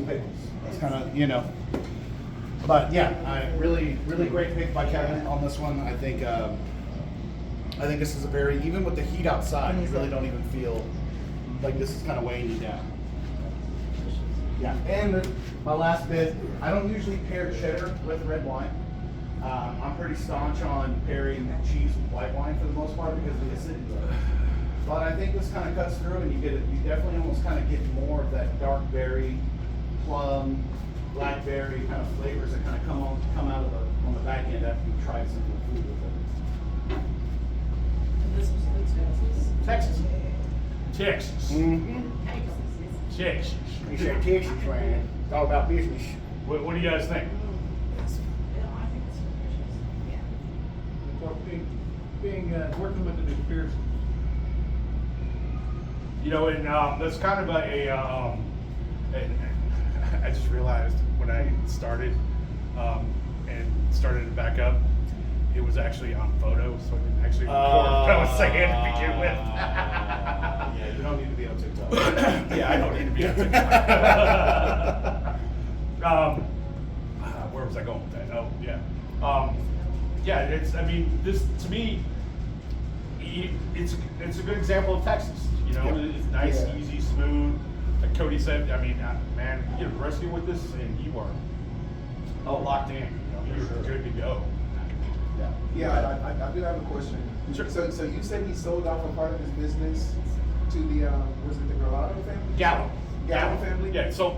some pickles. That's kind of, you know. But yeah, really great pick by Kevin on this one. I think this is a very, even with the heat outside, you really don't even feel like this is kind of weighing you down. Yeah, and my last bit, I don't usually pair cheddar with red wine. I'm pretty staunch on pairing cheese with white wine for the most part because of the acidity level. But I think this kind of cuts through, and you definitely almost kind of get more of that dark berry, plum, blackberry kind of flavors that kind of come out of on the back end after you try some food with it. And this was Texas. Texas. Mm-hmm. Texas. You said Texas, man. It's all about business. What do you guys think? I think it's delicious. Yeah. Or working with the McPherson. You know, and that's kind of I just realized when I started and started it back up, it was actually on photo, so I didn't actually record what I was saying to begin with. Yeah, you don't need to be on TikTok. Yeah, I don't need to be on TikTok. Where was I going with that? Oh, yeah. Yeah, I mean, this, to me, it's a good example of Texas. You know, it's nice, easy, smooth. Like Cody said, I mean, man, you get rusty with this and you are locked in. You know, you're good to go. Yeah, I do have a question. Sure. So you said he sold off a part of his business to the was it the Granato family? Gallo family? Yeah, so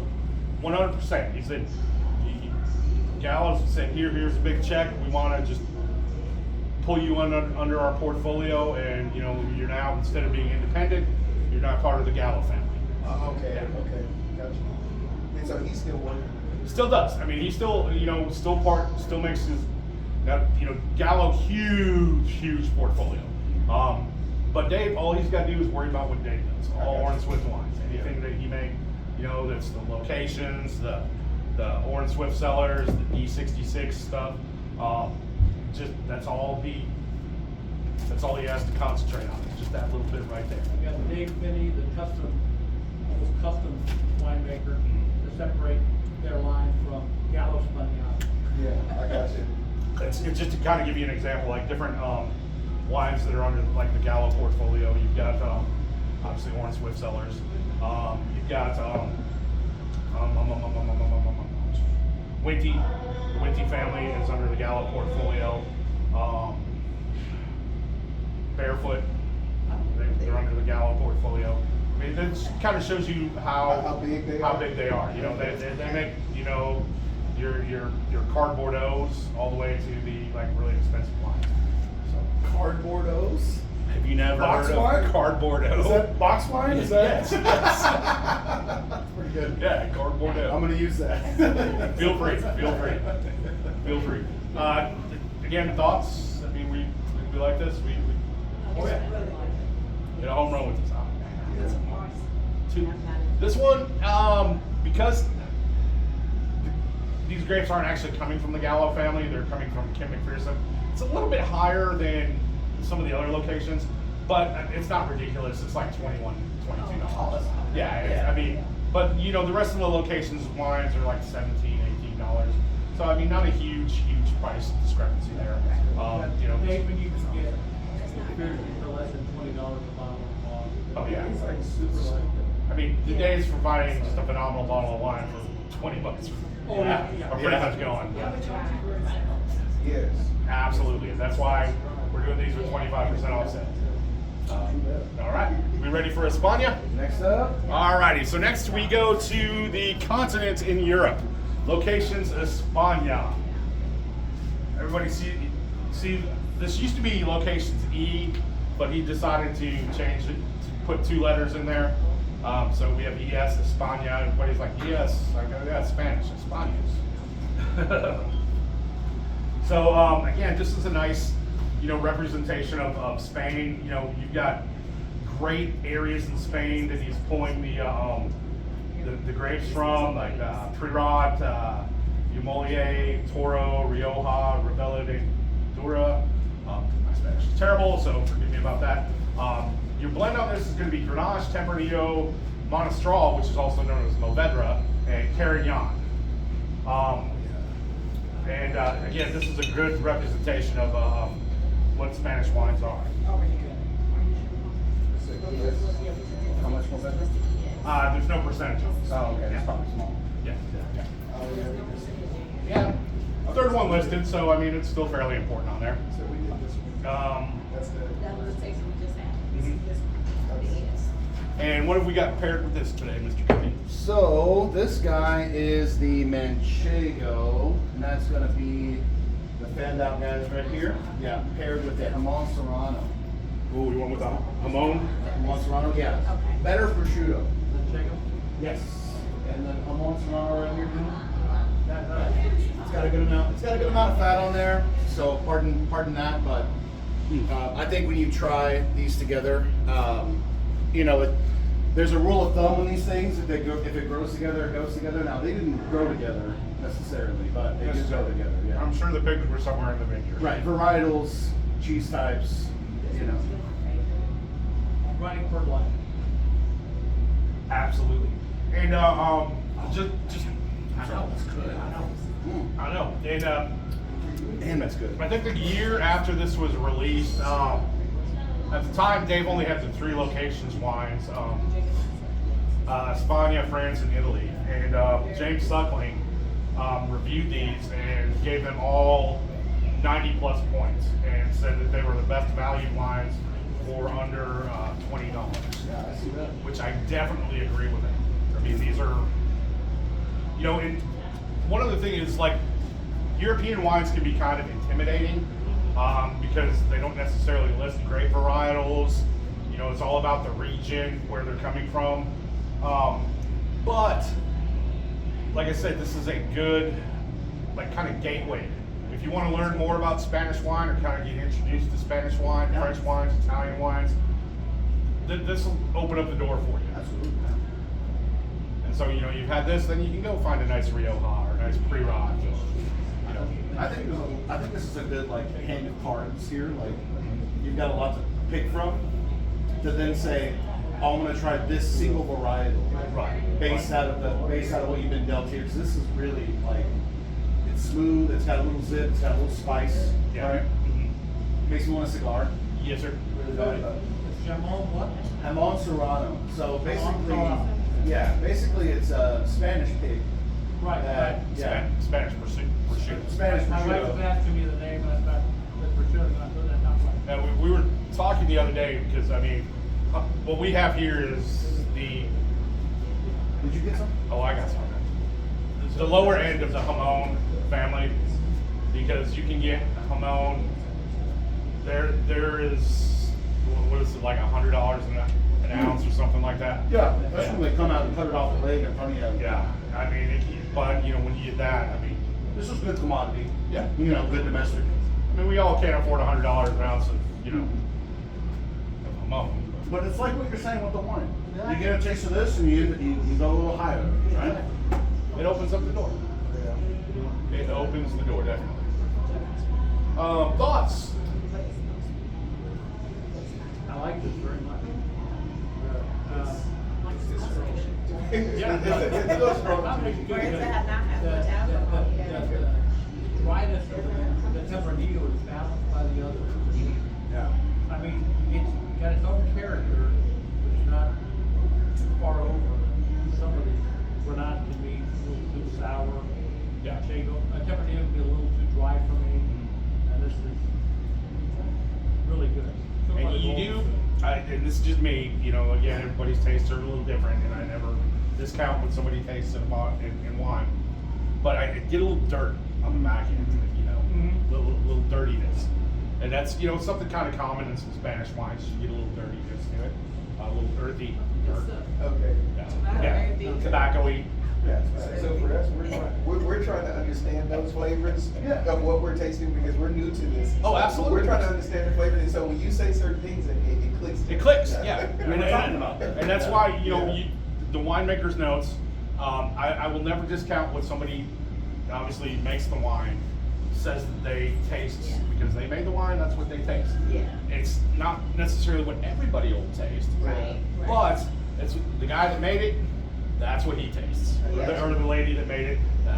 100%. He said, Gallo said, here's a big check. We want to just pull you under our portfolio, and you know, you're now, instead of being independent, you're not part of the Gallo family. Okay, gotcha. And so he's still working. Still does. I mean, he still, you know, still makes his, you know, Gallo, huge portfolio. But Dave, all he's got to do is worry about what Dave does. All Orin Swift wines. Anything that he may, you know, that's the locations, the Orin Swift cellars, the D66 stuff. That's all he has to concentrate on. It's just that little bit right there. We got Dave Finney, the almost custom winemaker, to separate their line from Gallo Spagnato. Yeah, I got you. It's just to kind of give you an example, like different wines that are under like the Gallo portfolio. You've got obviously Orin Swift cellars. You've got Winty. The Winty family is under the Gallo portfolio. Barefoot, they're under the Gallo portfolio. I mean, that kind of shows you how big they are. You know, they make, you know, your cardboard O's all the way to the like really expensive wines. So Cardboard O's? have you never Box heard wine? of cardboard O? Is that box wine? Is that? Yes. That's pretty good. Yeah, cardboard O. I'm gonna use that. Feel free. Again, thoughts? I mean, we like this. We get a home run with this. This one, because these grapes aren't actually coming from the Gallo family, they're coming from Kim McPherson. It's a little bit higher than some of the other locations, but it's not ridiculous. It's like $21, $22. Yeah, I mean, but you know, the rest of the locations' wines are like $17, $18. So I mean, not a huge price discrepancy there. You know, Dave, when you can get McPherson for less than $20 a bottle of wine. Oh yeah. He's like super light. I mean, the days for buying just a phenomenal bottle of wine for $20 are pretty much gone. Yes. Absolutely, and that's why we're doing these with 25% offset. All right, we ready for España? Next up. All righty, so next we go to the continent in Europe. Locations España. Everybody see, this used to be locations E, but he decided to change it, to put 2 letters in there. So we have ES, España. Everybody's like, yes, I go, yeah, Spanish, Españas. So again, this is a nice, you know, representation of Spain. You know, you've got great areas in Spain that he's pulling the grapes from, like Priorat, Umolier, Toro, Rioja, Ribera de Dura. My Spanish is terrible, so forgive me about that. Your blend on this is going to be Grenache, Tempranillo, Monastral, which is also known as Movedra, and Carignan. And again, this is a good representation of what Spanish wines are. How much was that? There's no percentage on this. Oh, okay, it's probably small. Yeah. Yeah. Oh, yeah. Yeah. Third one listed, so I mean, it's still fairly important on there. So we did this one. That's the. That was the taste we just had. Mhm. This one. Yes. And what have we got paired with this today, Mr. Cookie? So this guy is the Manchego, and that's going to be the fanned out guys right here. Yeah, paired with the Jamon Serrano. Ooh, you want with the Hamon? Jamon Serrano, yeah. Okay. Better prosciutto. The Jacob, Yes. And then Jamon Serrano right here. that, It's got a good amount. It's got a good amount of fat on there. So pardon that, but I think when you try these together, you know, there's a rule of thumb on these things. If it grows together, it goes together. Now they didn't grow together necessarily, but they did go together. Yeah. I'm sure the pigs were somewhere in the vineyard. Right. Varietals, cheese types. You know. running for life. Absolutely. And just I know it's good. I know. And Damn, that's good. I think the year after this was released, at the time Dave only had the 3 locations wines, España, France, and Italy. And James Suckling reviewed these and gave them all 90 plus points and said that they were the best value wines for under $20. Yeah, I see that. Which I definitely agree with him. I mean, these are, you know, and one of the things is like European wines can be kind of intimidating because they don't necessarily list grape varietals. You know, it's all about the region where they're coming from. But like I said, this is a good, like, kind of gateway. If you want to learn more about Spanish wine or kind of get introduced to Spanish wine, French wines, Italian wines, this will open up the door for you. Absolutely. And so, you know, you've had this, then you can go find a nice Rioja or a nice Pre-Rot. You know, I think this is a good like hand of cards here. Like you've got a lot to pick from to then say, oh, I'm going to try this single varietal, Right. based out of what you've been dealt here. Because this is really like it's smooth. It's got a little zip. It's got a little spice. Yeah. Right. Mhm. Makes me want a cigar. Yes, sir. Really does. It's Jamon what? Jamon Serrano. So basically, Serrano. yeah, basically it's a Spanish pig. Right, that- right. Yeah. Spanish prosciutto. Spanish My wife was prosciutto. asking me the name, and I thought, the prosciutto, and I thought that not right. And we were talking the other day because, I mean, what we have here is the, Did you get some? oh, I got some. The lower end of the Hamon family, because you can get Hamon, there is, what is it, like $100 an ounce or something like that? Yeah, that's when they come out and cut it off the leg in front of you. Yeah, I mean, but, you know, when you get that, I mean, This is good commodity. Yeah. You know, good domestic. I mean, we all can't afford $100 an ounce of, you know, of Hamon. But it's like what you're saying with the wine. You get a taste of this and you go a little higher, right? It opens up the door. It opens the door, definitely. Thoughts? I like this very much. Yeah. It's a little strong. Where is that not have much alcohol? The dryness of the Tempranillo is balanced by the other. Yeah. I mean, it's got its own character, but it's not too far over. Some of these Grenade can be a little too sour. Yeah. Manchego, Tempranillo can be a little too dry for me, and this is really good. So far, And you the do, gold- and this is just me, you know, again, everybody's tastes are a little different, and I never discount when somebody tastes in wine. But I get a little dirt on the back end, you know, little dirtiness. And that's, you know, something kind of common in some Spanish wines. You get a little dirtiness to it, a little earthy. Okay. Yeah, tobacco-y. Yeah. So for us, we're trying to understand those flavors of what we're tasting because we're new to this. Oh, absolutely. We're trying to understand the flavor, and so when you say certain things, it clicks. It clicks, yeah. We're talking about that. And that's why, you know, Yeah. the winemaker's notes, I will never discount what somebody obviously makes the wine, says that they taste, because they made the wine, that's what they taste. Yeah. It's not necessarily what everybody will taste. Right, right. But it's the guy that made it, that's what he tastes. Yeah. Or the lady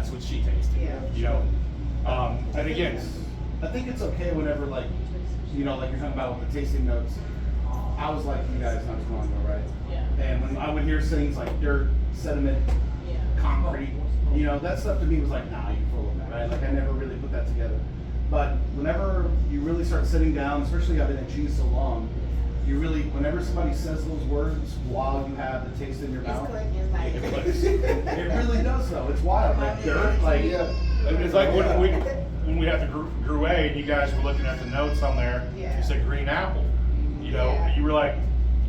that's what she tasted. Yeah. You know, and again, I think it's okay whenever, like, you know, like you're talking about with the tasting notes. I was like you guys not too long ago, right? Yeah. And when I would hear things like dirt, sediment, Yeah. concrete, you know, that stuff to me was like, nah, you're full of that, right? Like I never really put that together. But whenever you really start sitting down, especially I've been in cheese so long, you really, whenever somebody says those words while you have the taste in your It's mouth, clicking, it's like. it clicks. it really does though. It's wild. Like dirt, like It's like when we had the Gruet and you guys were looking at the notes on there, Yeah. you said green apple. You know, Yeah. you were like,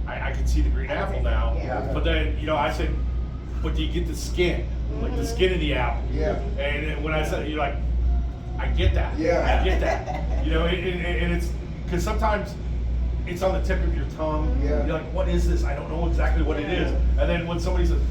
I can see the green apple now. Yeah. But then, you know, I said, but do you get the skin? Like the skin of the apple. Yeah. And then when I said, you're like, I get that. Yeah. I get that. You know, and it's, because sometimes it's on the tip of your tongue. Yeah. You're like, what is this? I don't know exactly what it is. And then when somebody says,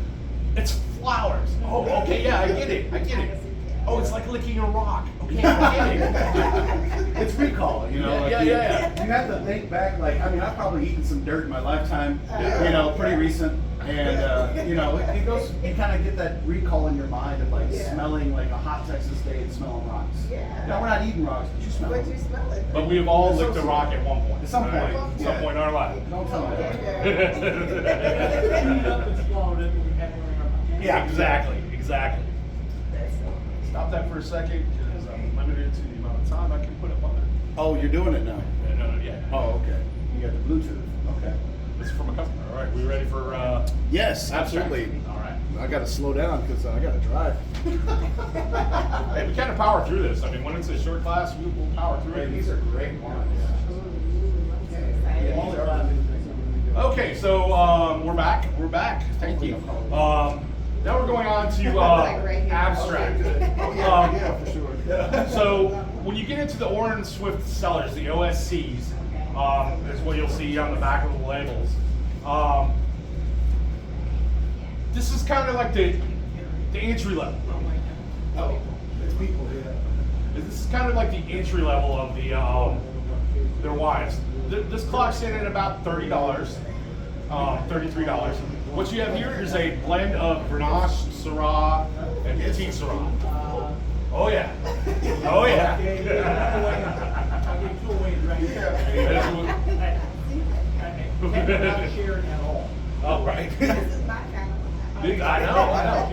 it's flowers. Oh, okay, yeah, I get it. I get it. Oh, it's like licking a rock. Okay, I get it. it's recall, you know. Yeah, like yeah, yeah. You have to think back, like, I mean, I've probably eaten some dirt in my lifetime, you know, pretty recent. And, you know, it goes, you kind of get that recall in your mind of like smelling like a hot Texas day and smelling rocks. Yeah. Now, we're not eating rocks, but you smell But them. you smell it. But we have all licked a rock at one point. At some point, At some yeah. point in our life. Don't tell me that. Clean it up and swallowed it, and we had it in our mouth. Yeah, exactly, exactly. That's so. Stop that for a second, because I'm limited to the amount of time I can put up on there. Oh, you're doing it now. No, yeah. Oh, okay. You got the Bluetooth. Okay. This is from a customer. All right, we ready for Yes, abstract? absolutely. All right. I got to slow down because I got to drive. Hey, we kind of power through this. I mean, when it's a short class, we'll power through it. These are great wines. Okay, so we're back. We're back. Thank you. Now we're going on to abstract. Yeah, for sure. So when you get into the Orin Swift cellars, the OSCs, is what you'll see on the back of the labels. This is kind of like the entry level. Oh, it's people, yeah. This is kind of like the entry level of the their wines. This clock's in at about $30, $33. What you have here is a blend of Grenache, Syrah, and Petit Syrah. Oh yeah, oh yeah. I'll give two away right here. They're not sharing at all. Oh right. This is my kind of. Big, I know. I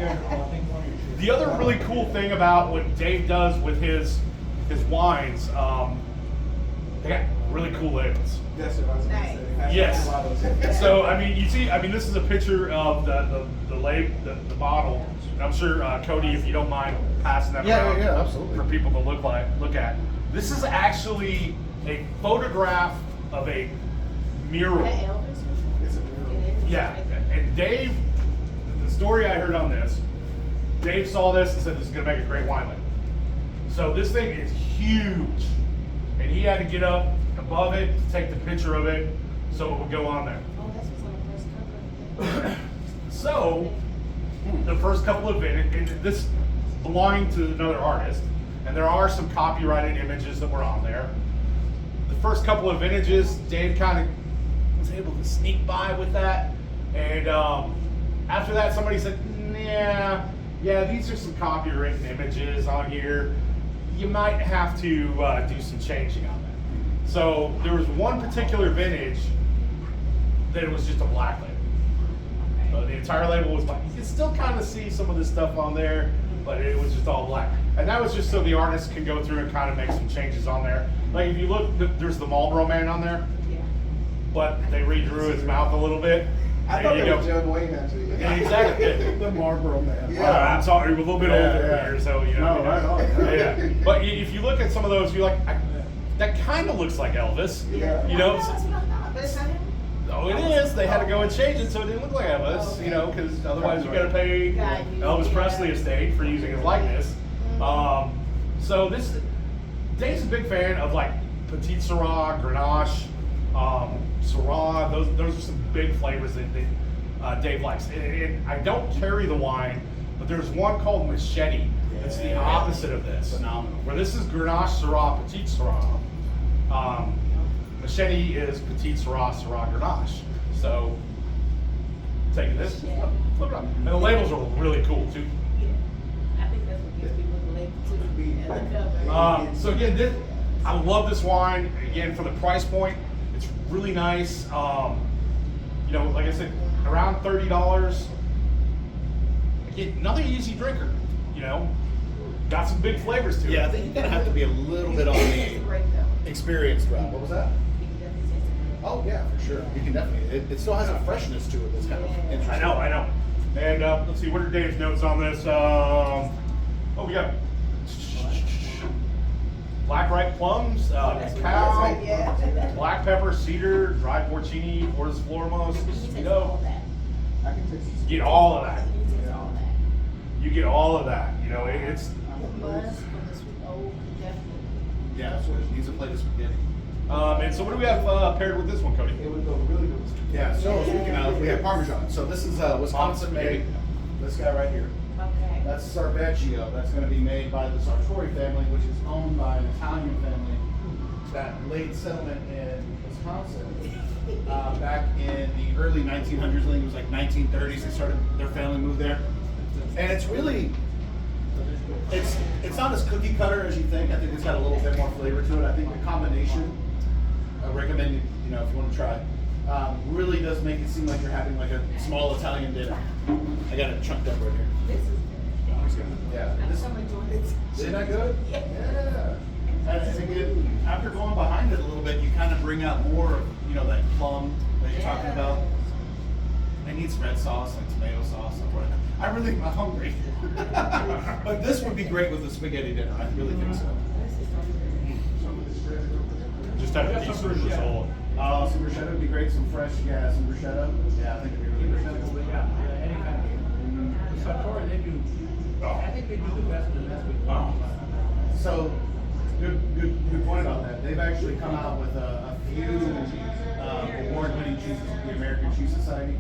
think one of you should. The other really cool thing about what Dave does with his wines, they got really cool labels. That's what I was gonna say. Has Yes. a lot of- So I mean, you see, I mean, this is a picture of the bottle. And I'm sure Cody, if you don't mind passing that Yeah, around yeah, absolutely. for people to look at. This is actually a photograph of a mural. That Elvis? It's a mural. It is. Yeah, and Dave, the story I heard on this, Dave saw this and said this is gonna make a great wine label. So this thing is huge, and he had to get up above it to take the picture of it so it would go on there. Oh, that's what's on the first cover. So the first couple of and this belonging to another artist, and there are some copyrighted images that were on there. The first couple of vintages, Dave kind of was able to sneak by with that, and after that, somebody said, yeah, these are some copywritten images on here. You might have to do some changing on that. So there was one particular vintage that was just a black label. The entire label was black. You can still kind of see some of this stuff on there, but it was just all black. And that was just so the artist can go through and kind of make some changes on there. Like if you look, there's the Marlboro Man on there, Yeah. but they redrew his mouth a little bit. I There thought you that was go. John Wayne actually. Yeah, exactly. The Marlboro Man. Yeah. I'm sorry, we're a little bit Yeah, older yeah. here, so you know. No, right on. Yeah. But if you look at some of those, you're like, that kind of looks like Elvis. Yeah. You know. That's what I thought, but it's not him. Oh, it is. They had to go and change it so it didn't look like Elvis, you know, because otherwise you got to pay Got you. Elvis Presley estate for using his likeness. So this, Dave's a big fan of like Petit Syrah, Grenache, Syrah. Those are some big flavors that Dave likes. And I don't carry the wine, but there's one called Machete. It's the opposite of this. Phenomenal. Where this is Grenache, Syrah, Petit Syrah. Machete is Petit Syrah, Syrah Grenache. So, taking this, flip it up. And the labels are really cool too. Yeah. I think that's what gives So again, I love this wine. Again, for the price point, it's really nice. You know, like I said, around $30. Again, another easy drinker. You know, got some big flavors to it. Yeah, I think you're gonna have to be a little bit on the Great though. experienced route. What was that? You can definitely taste it. Oh yeah, for sure. You can definitely. It still has a freshness to it that's kind of interesting. I know. And let's see, what are Dave's notes on this? Oh, we got black ripe plums, cacao, Yeah. black pepper, cedar, dried porcini, Fortis Flormos, You taste all Speedo. that. I can taste You get all of that. You taste all that. You get all of that. You know, it's The buzz from the sweet old definitely. Yeah, so it needs a plate of spaghetti. and so what do we have paired with this one, Cody? it would go really good with spaghetti. Yeah. So speaking of, we have Parmesan. So this is Wisconsin made. This guy right here. Okay. That's Sarvecchio. That's going to be made by the Sartori family, which is owned by an Italian family that laid settlement in Wisconsin back in the early 1900s. I think it was like 1930s. They started, their family moved there, and it's really, it's not as cookie cutter as you think. I think it's got a little bit more flavor to it. I think the combination, I recommend, you know, if you want to try, really does make it seem like you're having like a small Italian dinner. I got it chunked up right here. This is good. Yeah. I'm This, so enjoying it. isn't that good? Yeah. And again, after going behind it a little bit, you kind of bring out more of, you know, that plum that you're talking about. I need some red sauce, like tomato sauce. I really am hungry. But this would be great with a spaghetti dinner. I really think so. This is so good. Just have a Got piece some of bruschetta. risotto. Some bruschetta would be great. Some fresh, some bruschetta. Yeah, I think it'd be really good. Yeah, any kind of. The Sartori, they do, I think they do the best with So, good point about that. They've actually come out with a few award-winning cheeses from the American Cheese Society.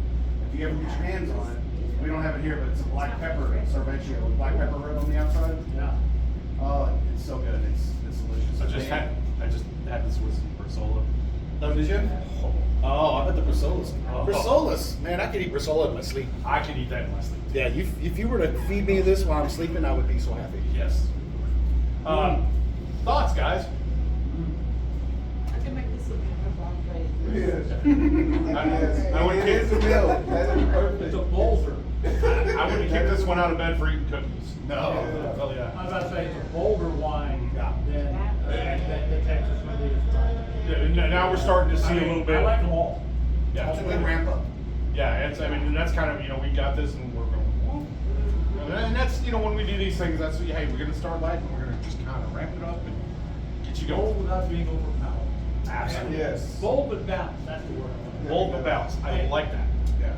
If you ever get your hands on it, we don't have it here, but it's a black pepper Sarvecchio with black pepper rub on the outside. Yeah. Oh, it's so good. It's delicious. I just had this with some Brisola. Oh, did you? Oh, I bet the Brisolas. Oh. Brisolas, man, I could eat Brisola in my sleep. I can eat that in my sleep. Yeah, if you were to feed me this while I'm sleeping, I would be so happy. Yes. Thoughts, guys? I can make this a Yes. I would It is a meal. That'd be perfect. It's a boulder. I wouldn't kick this one out of bed for eating cookies. No. Oh I yeah. was about to say, it's a bolder wine Yeah. than the Texas one is. Now we're starting to see I mean, a little bit. I like them all. That's a Yeah. good ramp up. Yeah, it's, I mean, that's kind of, you know, we got this and we're going, whoop. And that's, you know, when we do these things, that's, hey, we're going to start light and we're going to just kind of ramp it up and get you Bold going. without being overpowered. Absolutely. Yes. Bold but balanced, that's the word. Bold but balanced. I like that. Yeah.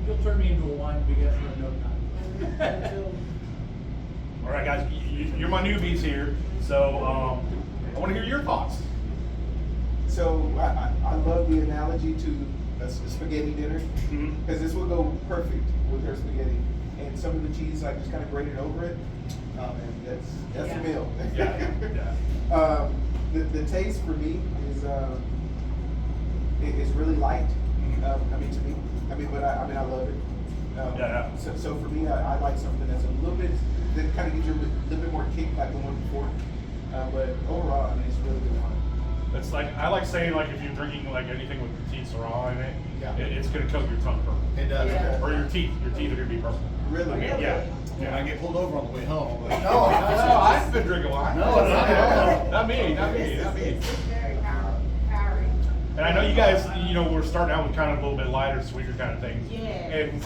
You'll turn me into a wine beginner in no time. All right, guys, you're my newbies here, so I want to hear your thoughts. So I love the analogy to a spaghetti dinner Mhm. because this will go perfect with her spaghetti. And some of the cheese I just kind of grated over it, and that's a meal. Yeah, yeah. The taste for me is really light. I mean to me, but I love it. Yeah. So for me, I like something that's a little bit that kind of gives you a little bit more kick like the one before. But overall, I mean, it's really good wine. It's like, I like saying, like, if you're drinking, like, anything with Petit Syrah in it, Yeah. it's going to coat your tongue purple. It does. Yeah. Or your teeth are going to be purple. Really? I mean, yeah. When I get pulled over on the way home, I'm like, No, I've been drinking wine. No, it's not. Not me, not me. It's very powering. And I know you guys, you know, we're starting out with kind of a little bit lighter, sweeter kind of things. Yeah. And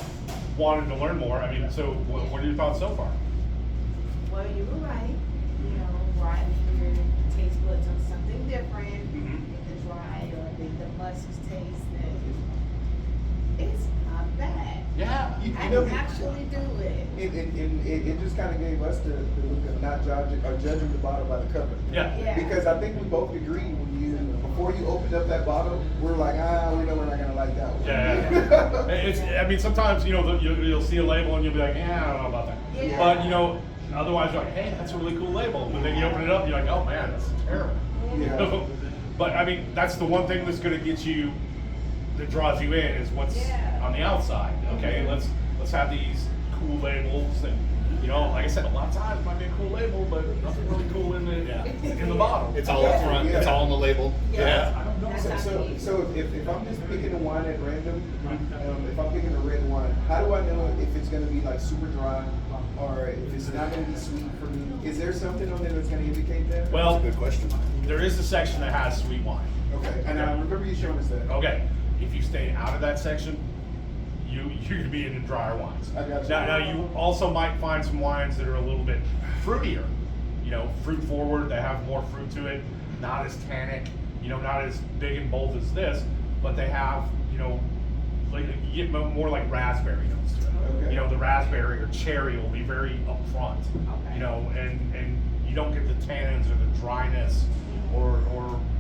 wanted to learn more. I mean, so what are your thoughts so far? Well, you were right. You know, riding your taste buds on something different. Mhm. The dry or the musk taste. It's not bad. Yeah. You I know, can actually do it. it just kind of gave us the look of not judging the bottle by the cover. Yeah. Yeah. Because I think we both agreed before you opened up that bottle, we're like, we know we're not gonna like that one. Yeah. It's, I mean, sometimes, you know, you'll see a label and you'll be like, I don't know about that. Yeah. But, you know, otherwise you're like, hey, that's a really cool label. But then you open it up, you're like, oh man, that's terrible. Yeah. But I mean, that's the one thing that's going to get you, that draws you in, is what's Yeah. on the outside. Okay, let's have these cool labels and You know, like I said, a lot of times it might be a cool label, but nothing really cool in the bottle. It's all up front. It's all on the label. Yeah. I don't know. That's So, how so, so if I'm just picking a wine at random, if I'm picking a red wine, how do I know if it's gonna be like super dry or if it's not gonna be sweet for me? Is there something on there that's gonna indicate that? Well, Good question. there is a section that has sweet wine. Okay, and I remember you showing us that. Okay, if you stay out of that section, you're gonna be into drier wines. I got you. Now you also might find some wines that are a little bit fruitier, you know, fruit forward. They have more fruit to it, not as tannic, you know, not as big and bold as this, but they have, you know, like you get more like raspberry notes to it. Okay. You know, the raspberry or cherry will be very upfront, Okay. you know, and you don't get the tannins or the dryness or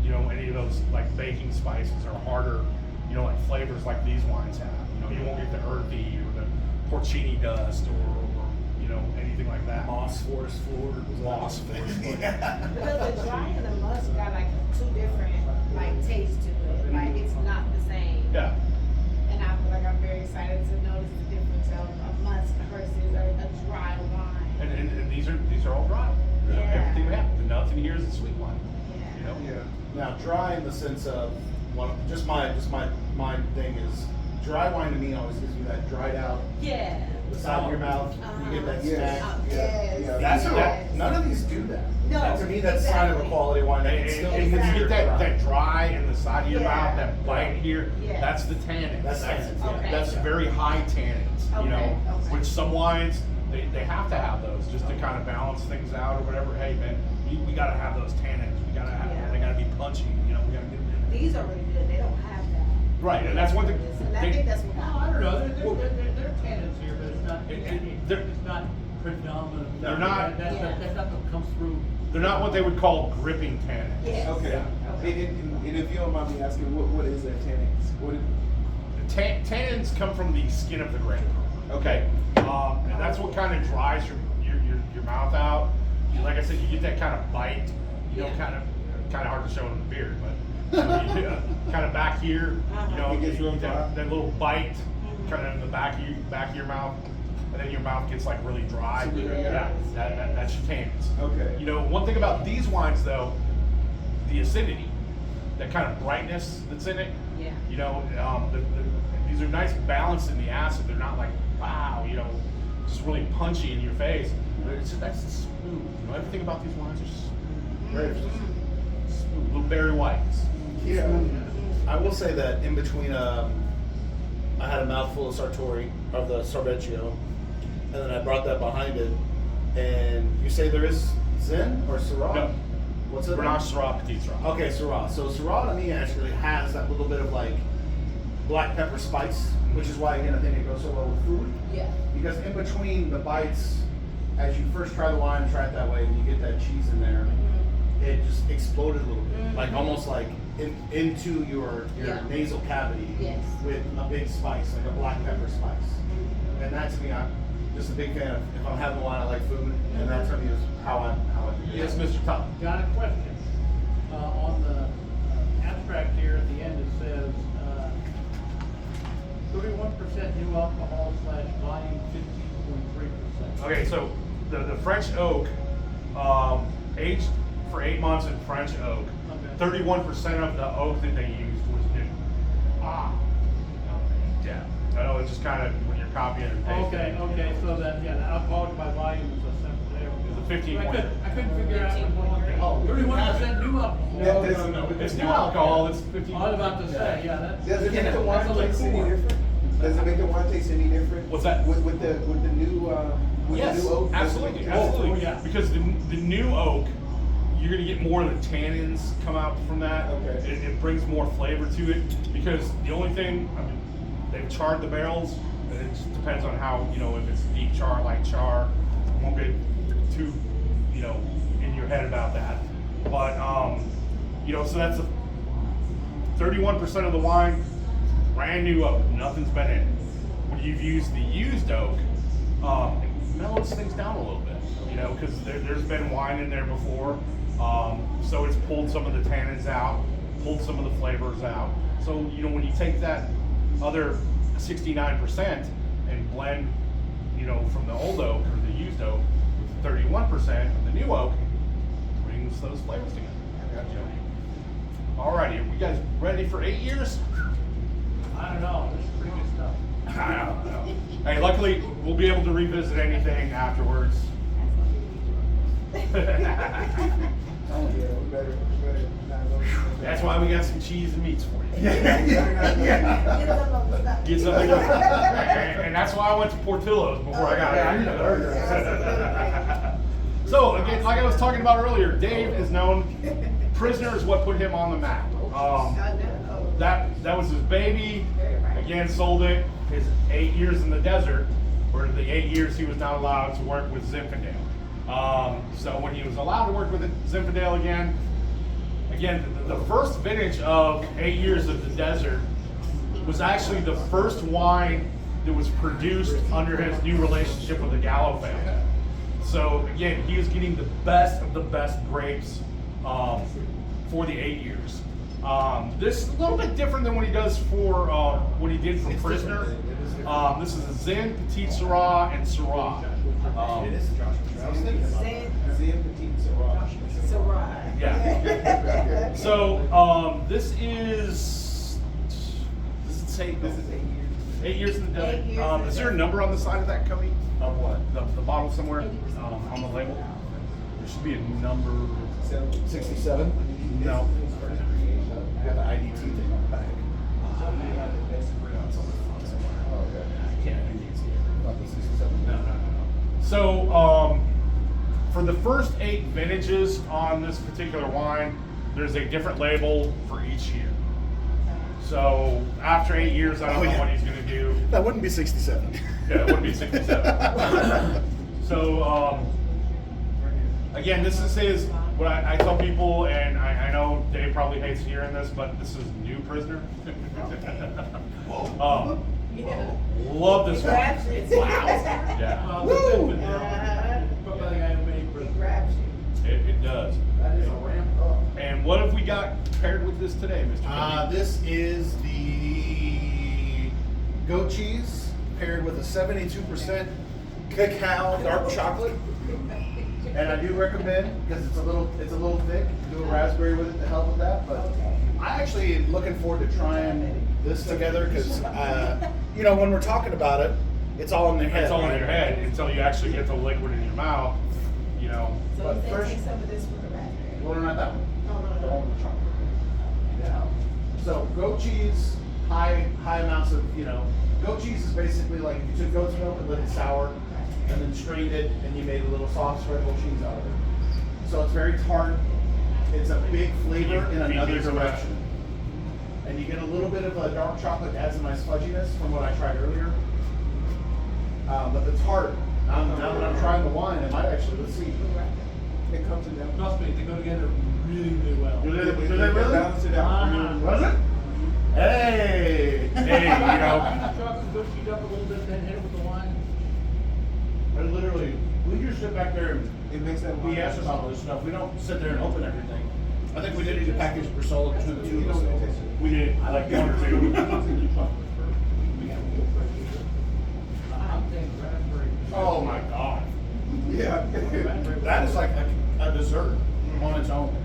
you know any of those like baking spices or harder, you know, like flavors like these wines have. You know, you won't get the earthy or the porcini dust or you know anything like that. Moss Forest Floor. Moss Forest Floor. Because the dry and the musk got like two different like tastes to it. Like it's not the same. Yeah. And I feel like I'm very excited to notice the difference of a musk versus a dry wine. And these are all dry. Yeah. Everything we have. The nuts in here is a sweet wine. You know. Yeah. Now, dry in the sense of just my thing is dry wine to me always gives you that dried out, Yeah. the side of your mouth. You get that Yes. snack. Yes. Yeah. That's Yes. none of these do that. No, And to me, that's a sign of a exactly. quality wine. That And, can still and be when you considered get dry. that dry in the side of your Yeah. mouth, that bite here, Yeah. that's the tannins. That's tannins, yeah. Okay. That's very high tannins, you Okay, know, okay. which some wines, they have to have those just to kind of balance things out or whatever. Hey man, we gotta have those tannins. We gotta have, Yeah. they gotta be punchy, you know, we gotta get them in there. These are really good. They don't have that. Right, and that's one thing. And I think that's what No, I don't know, there are tannins here, but it's not, it's not predominant. They're not- That's not what comes through. They're not what they would call gripping tannins. Yes. Okay. Okay. And if you don't mind me asking, what is that tannins? What is, Tannins come from the skin of the grape. Okay, and that's what kind of dries your mouth out. Like I said, you get that kind of bite. You know, Yeah. kind of hard to show in the beard, but kind of back here. You know, It gets you real get dry. that little bite, kind of in the back of your mouth, and then your mouth gets like really dry. Super dry. Yeah, that's your tannins. Okay. You know, one thing about these wines though, the acidity, that kind of brightness that's in it. Yeah. You know, these are nice balance in the acid. They're not like, wow, you know, just really punchy in your face. But it's just, that's smooth. You know, everything about these wines are smooth. Very smooth. Little berry whites. yeah. I will say that in between, I had a mouthful of Sartori, of the Sorbecchio, and then I brought that behind it. And you say there is Zen or Syrah? No. What's it? Grenache Syrah, Petit Syrah. Okay, Syrah. So Syrah to me actually has that little bit of like black pepper spice, which is why again I think it goes so well with food. Yeah. Because in between the bites, as you first try the wine and try it that way, and you get that cheese in there, it just exploded a little bit, like almost like into your Yeah. nasal cavity Yes. with a big spice, like a black pepper spice. And that to me, I'm just a big fan of. If I'm having wine, I like food, and that to me is how I do it. Yes, Mr. Tom. Got a question. On the abstract here at the end, it says, 31% new alcohol / volume 15.3%. Okay, so the French oak, aged for 8 months in French oak, Okay. 31% of the oak that they used was new. Ah, Yeah, I know it's just kind of when you're copying and pasting. okay, so then, yeah, the alcohol by volume is a separate. It's a 15 point. I couldn't figure out. Oh, 31% new alcohol. No. It's new alcohol, it's 15. I was about to say, yeah, that's. Does it make the that's wine a little taste any cool. different? Does it make the wine taste any different? What's that? With the new with Yes, the new oak? does it absolutely, make- absolutely. Oh, yeah. Because the new oak, you're gonna get more of the tannins come out from that. Okay. It brings more flavor to it because the only thing, I mean, they've charred the barrels, and it just depends on how, you know, if it's deep char, light char. Won't get too, you know, in your head about that. But you know, so that's 31% of the wine, brand new oak, nothing's been in it. When you've used the used oak, it mellows things down a little bit, you know, because there's been wine in there before, so it's pulled some of the tannins out, pulled some of the flavors out. So, you know, when you take that other 69% and blend, you know, from the old oak or the used oak with 31% of the new oak brings those flavors together. Alrighty, are you guys ready for 8 years? I don't know, this is pretty good stuff. I know. Hey, luckily we'll be able to revisit anything afterwards. Oh yeah, we better not go. That's why we got some cheese and meats for you. Yeah. Get something. And that's why I went to Portillo's before I got Yeah, I here. need a burger. So again, like I was talking about earlier, Dave is known. Prisoner is what put him on the map. That was his baby. Again, sold it. His 8 years in the desert, or the 8 years he was not allowed to work with Zinfandel. So when he was allowed to work with Zinfandel again, the first vintage of 8 years of the desert was actually the first wine that was produced under his new relationship with the Gallo family. So again, he was getting the best of the best grapes for the 8 years. This is a little bit different than what he does for what he did for Prisoner. This is a Zin, Petit Syrah, and Syrah. It is Zin Petit Syrah. Yeah. So this is. Does it say? This is 8 years. 8 years in the 8 desert. years in Is the there a desert. number on the side of that, Cody? Of what? The bottle somewhere on the label. There should be a number. 67. No. I got the IDT thing on the back. Not the 67. No. So, for the first 8 vintages on this particular wine, there's a different label for each year. So, after 8 years, I don't Oh, know yeah. what he's going to do. That wouldn't be 67. Yeah, it would be 67. So, again, this is what I tell people, and I know Dave probably hates hearing this, but this is new Prisoner. Love this one. Yeah, Well, Woo! the Zinfandel, put by the guy who made Prisoner. it does. That is a ramp up. And what have we got paired with this today, Mr. Cody? This is the goat cheese paired with a 72% cacao dark chocolate. And I do recommend, because it's a little thick, do a raspberry with it to help with that. But I actually am looking forward to trying this together because, when we're talking about it, it's all in their head. It's all in right? your head until you actually get the liquid in your mouth. So But you said first- take some of this with the raspberry. Well, not that one. No. The one with the chocolate. Yeah. So goat cheese, high amounts of, goat cheese is basically like if you took goat's milk and let it sour and then strained it and you made a little soft spreadable cheese out of it. So it's very tart. It's a big flavor in another direction. And you get a little bit of a dark chocolate adds a nice fudginess from what I tried earlier. But the tart, now that I'm trying the wine, it might actually, let's see. It comes in that. Trust me, they go together really, really well. Do they really? Balance it out. Was it? Hey! Hey, Chocolate, go heat up a little bit, then hit it with the wine. I literally, we just sit back there and It makes that wine. BS about this stuff. We don't sit there and open everything. I think we did need a package per solo between the two of us. we did like one or two. I'm thinking raspberry. Oh my God. Yeah. That is like a dessert on its own.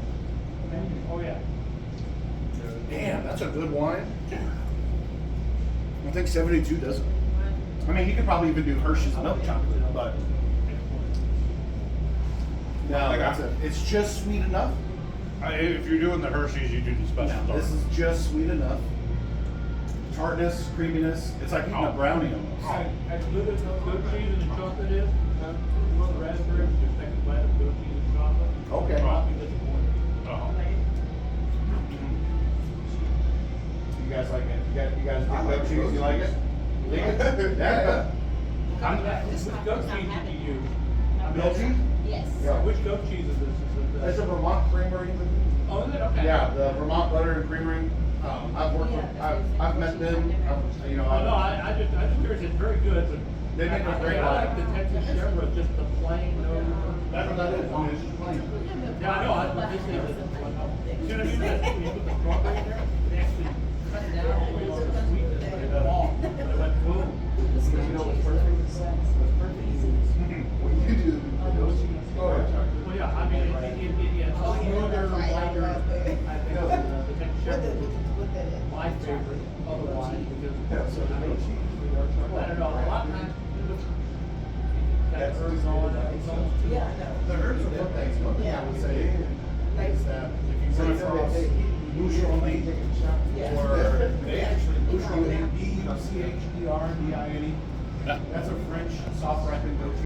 Oh, yeah. Damn, that's a good wine. I think 72 does it. I mean, you could probably even do Hershey's milk chocolate, but no, that's it. It's just sweet enough. If you're doing the Hershey's, you do the special No, dark. this is just sweet enough. Tartness, creaminess. It's like eating a brownie almost. As good as goat cheese and the chocolate is, you want the raspberry, just take a bite of goat cheese and chocolate. Okay. I'll be disappointed. Oh. You guys like it? You guys dig goat cheese? You like it? Dig it? Yeah. Which goat cheese did you use? Goat cheese? Yes. Yeah. Which goat cheese is this? Is it That's a the? Vermont Creamery. Oh, is it? Okay. Yeah, the Vermont Butter and Creamery. I've worked with, I've met them. Oh, no, I just curious, it's very good, but. They make a great I like wine. the Texas Shepherd, just the plain, no. That's what that is. I mean, it's just plain. Yeah, I know, I just say that. See what I mean? When you put the strawberry in there, it actually cut down all the sweetness, but it went long. It went boom. You know what's perfect? What's perfect is when you look at it. my favorite otherwise, because, Yeah, so I mean, I don't know, a lot of times people got herbs on, it's almost too Yeah, much. no. The herbs are one thing, one thing I would say is that if you So run you know across that they- Boucheron Yeah. or they actually Boucheron, B-C-H-E-R-D-I-N-E. That's a French soft ripened goat cheese.